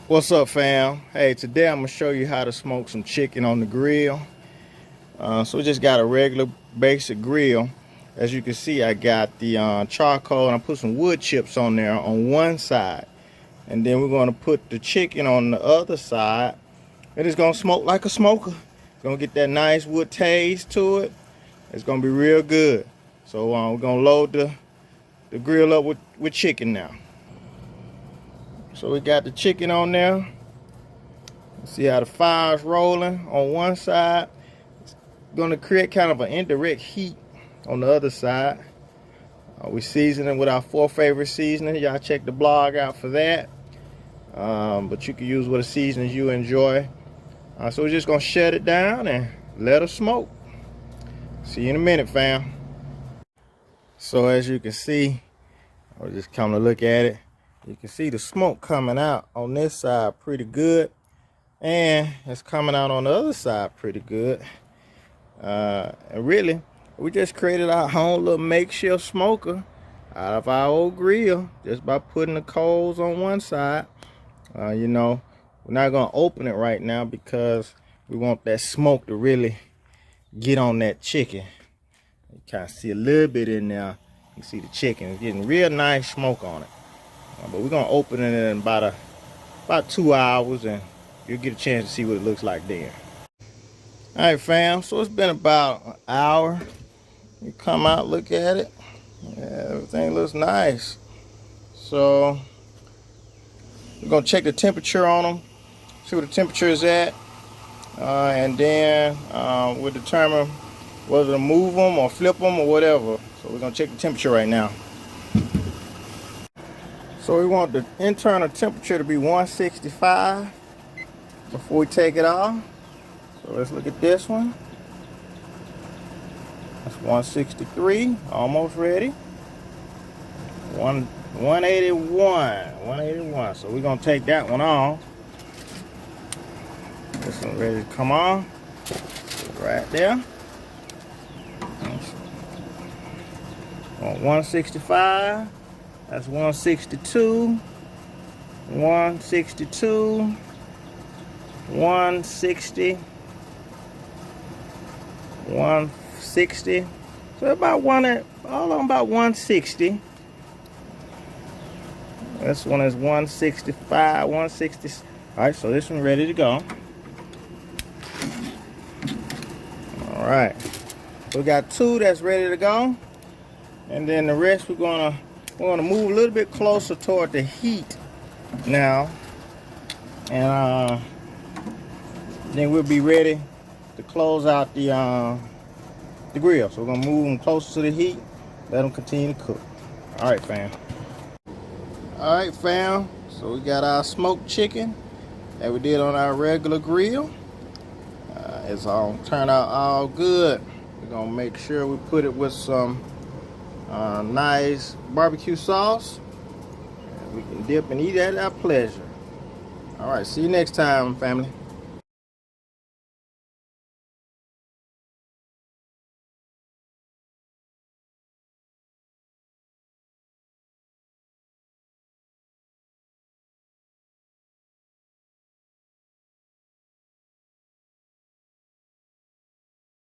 What's up, fam? Hey, today I'm gonna show you how to smoke some chicken on the grill. So we just got a regular basic grill. As you can see, I got the charcoal and I put some wood chips on there on one side, and then we're gonna put the chicken on the other side, and it's gonna smoke like a smoker. It's gonna get that nice wood taste to it. It's gonna be real good. So we're gonna load the grill up with chicken now. So we got the chicken on there. See how the fire's rolling on one side. It's going to create kind of an indirect heat on the other side. We seasoning with our 4 favorite seasoning. Y'all check the blog out for that. But you can use what seasonings you enjoy. So we're just going to shut it down and let it smoke. See you in a minute, fam. So as you can see, I'll just come to look at it. You can see the smoke coming out on this side pretty good. And it's coming out on the other side pretty good. And really, we just created our own little makeshift smoker out of our old grill just by putting the coals on one side. You know, we're not going to open it right now because we want that smoke to really get on that chicken. You kind of see a little bit in there. You see the chicken is getting real nice smoke on it. But we're going to open it in about 2 hours, and you'll get a chance to see what it looks like then. All right, fam. So it's been about an hour. You come out, look at it. Yeah, everything looks nice. So we're gonna check the temperature on them, see what the temperature is at, and then we'll determine whether to move them or flip them or whatever. So we're gonna check the temperature right now. So we want the internal temperature to be 165 before we take it off. So let's look at this one. That's 163, almost ready. 181. So we're gonna take that one off. This one ready to come on. Right there. On 165. That's 162. 162. 160, 160, so about all on about 160. This one is 165, 160. All right, so this one ready to go. All right, we got 2 that's ready to go, and then the rest we're gonna move a little bit closer toward the heat now, and then we'll be ready to close out the grill. So we're gonna move them closer to the heat, let them continue to cook. All right, fam. All right, fam. So we got our smoked chicken that we did on our regular grill. It's all turned out all good. We're gonna make sure we put it with some nice barbecue sauce. And we can dip and eat at our pleasure. All right, see you next time, family.